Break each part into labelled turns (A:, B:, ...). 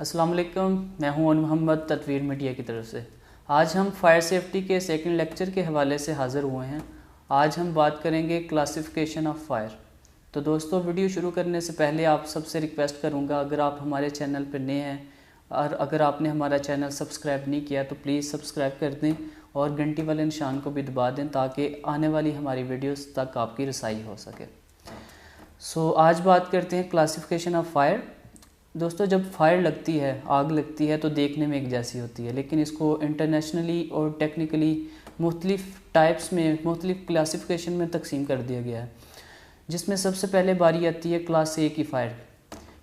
A: अस्सलाम वालेकुम, मैं हूं अन मोहम्मद तत्वीर मीडिया की तरफ से। आज हम फायर सेफ्टी के सेकंड लेक्चर के हवाले से हाज़िर हुए हैं। आज हम बात करेंगे क्लासिफिकेशन ऑफ फायर। तो दोस्तों, वीडियो शुरू करने से पहले आप सबसे रिक्वेस्ट करूंगा, अगर आप हमारे चैनल पर नए हैं और अगर आपने हमारा चैनल सब्सक्राइब नहीं किया तो प्लीज़ सब्सक्राइब कर दें और घंटी वाले निशान को भी दबा दें ताकि आने वाली हमारी वीडियोस तक आपकी रसाई हो सके। आज बात करते हैं क्लासिफिकेशन ऑफ फायर। दोस्तों, जब फायर लगती है, आग लगती है, तो देखने में एक जैसी होती है, लेकिन इसको इंटरनेशनली और टेक्निकली मुख्तलिफ टाइप्स में, मुख्तलिफ क्लासिफिकेशन में तकसीम कर दिया गया है, जिसमें सबसे पहले बारी आती है क्लास ए की फ़ायर।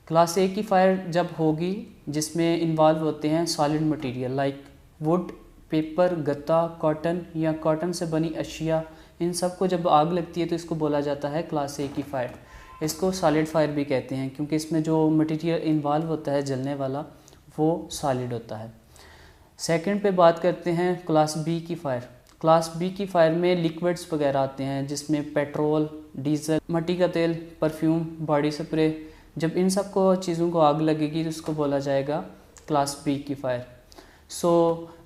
A: क्लास ए की फ़ायर जब होगी जिसमें इन्वॉल्व होते हैं solid material like would, paper, गत्ता, कॉटन या कॉटन से बनी अशिया, इन सब को जब आग लगती है तो इसको बोला जाता है क्लास ए की फ़ायर। इसको सॉलिड फायर भी कहते हैं क्योंकि इसमें जो मटेरियल इन्वॉल्व होता है जलने वाला वो सॉलिड होता है। सेकंड पे बात करते हैं क्लास बी की फ़ायर। क्लास बी की फ़ायर में लिक्विड्स वगैरह आते हैं जिसमें पेट्रोल, डीजल, मिट्टी का तेल, परफ्यूम, बॉडी स्प्रे। जब इन सब को चीज़ों को आग लगेगी तो उसको बोला जाएगा क्लास बी की फ़ायर।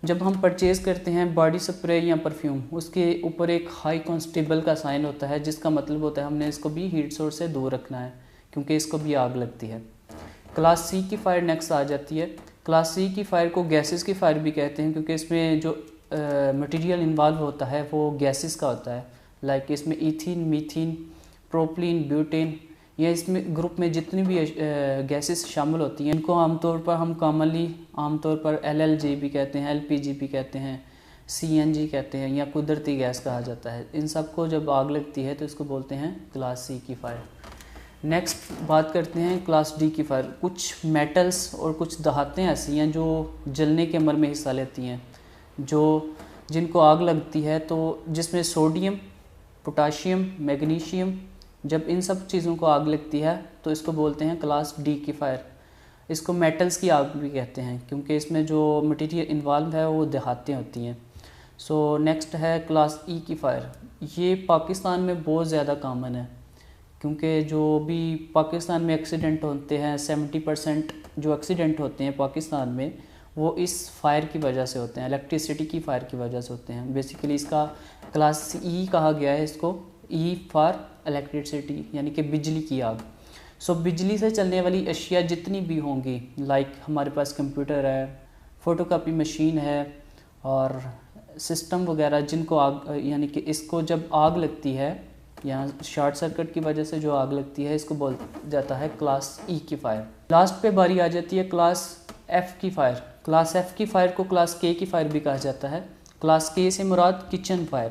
A: जब हम परचेज़ करते हैं बॉडी स्प्रे या परफ्यूम, उसके ऊपर एक हाई कॉन्स्टेबल का साइन होता है जिसका मतलब होता है हमने इसको भी हीट सोर्स से दूर रखना है क्योंकि इसको भी आग लगती है। क्लास सी की फ़ायर नेक्स्ट आ जाती है। क्लास सी की फ़ायर को गैसेस की फ़ायर भी कहते हैं क्योंकि इसमें जो मटेरियल इन्वॉल्व होता है वो गैसेस का होता है, लाइक इसमें ईथीन, मीथीन, प्रोपलीन, ब्यूटेन, या इसमें ग्रुप में जितनी भी गैसेस शामिल होती हैं इनको आमतौर पर हम कॉमनली आमतौर पर LLG भी कहते हैं, LPG भी कहते हैं, CNG कहते हैं या कुदरती गैस कहा जाता है। इन सब को जब आग लगती है तो इसको बोलते हैं क्लास सी की फ़ायर। नेक्स्ट बात करते हैं क्लास डी की फ़ायर। कुछ मेटल्स और कुछ धातें ऐसी हैं जो जलने के अमल में हिस्सा लेती हैं, जिनको आग लगती है, तो जिसमें सोडियम, पोटाशियम, मैग्नीशियम, जब इन सब चीज़ों को आग लगती है तो इसको बोलते हैं क्लास डी की फ़ायर। इसको मेटल्स की आग भी कहते हैं क्योंकि इसमें जो मटेरियल इन्वॉल्व है वो धातें होती हैं। नेक्स्ट है क्लास ई की फ़ायर। ये पाकिस्तान में बहुत ज़्यादा कॉमन है क्योंकि जो भी पाकिस्तान में एक्सीडेंट होते हैं 70% जो एक्सीडेंट होते हैं पाकिस्तान में वो इस फायर की वजह से होते हैं, इलेक्ट्रिसिटी की फ़ायर की वजह से होते हैं। बेसिकली इसका क्लास ई कहा गया है, इसको ई फॉर इलेक्ट्रिसिटी यानी कि बिजली की आग। बिजली से चलने वाली अशिया जितनी भी होंगी, लाइक हमारे पास कंप्यूटर है, फ़ोटोकॉपी मशीन है और सिस्टम वगैरह, जिनको आग यानी कि इसको जब आग लगती है या शॉर्ट सर्किट की वजह से जो आग लगती है इसको बोल जाता है क्लास ई की फ़ायर। लास्ट पे बारी आ जाती है क्लास एफ़ की फ़ायर। क्लास एफ़ की फ़ायर को क्लास के की फ़ायर भी कहा जाता है। क्लास के से मुराद किचन फ़ायर,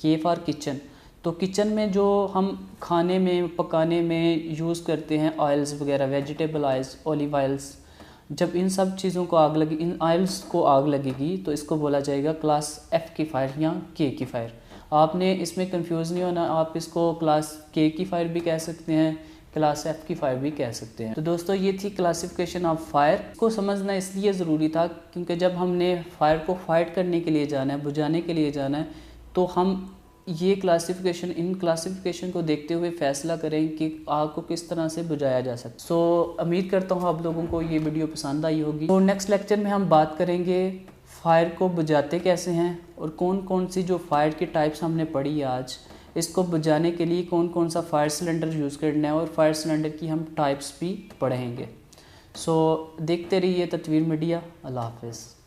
A: के फॉर किचन। तो किचन में जो हम खाने में पकाने में यूज़ करते हैं ऑयल्स वगैरह, वेजिटेबल ऑयल्स, ऑलिव ऑयल्स, जब इन सब चीज़ों को आग लगे, इन ऑयल्स को आग लगेगी तो इसको बोला जाएगा क्लास एफ़ की फ़ायर या के की फ़ायर। आपने इसमें कंफ्यूज नहीं होना, आप इसको क्लास के की फ़ायर भी कह सकते हैं, क्लास एफ़ की फ़ायर भी कह सकते हैं। तो दोस्तों, ये थी क्लासिफिकेशन ऑफ फायर। को समझना इसलिए ज़रूरी था क्योंकि जब हमने फायर को फाइट करने के लिए जाना है, बुझाने के लिए जाना है, तो हम ये क्लासिफिकेशन, इन क्लासिफिकेशन को देखते हुए फ़ैसला करें कि आग को किस तरह से बुझाया जा सकता। उम्मीद करता हूँ आप लोगों को ये वीडियो पसंद आई होगी। नेक्स्ट लेक्चर में हम बात करेंगे फायर को बुझाते कैसे हैं और कौन कौन सी जो फायर की टाइप्स हमने पढ़ी आज, इसको बुझाने के लिए कौन कौन सा फायर सिलेंडर यूज़ करना है और फायर सिलेंडर की हम टाइप्स भी पढ़ेंगे। देखते रहिए तत्वीर मीडिया। अल्लाह हाफ़िज़।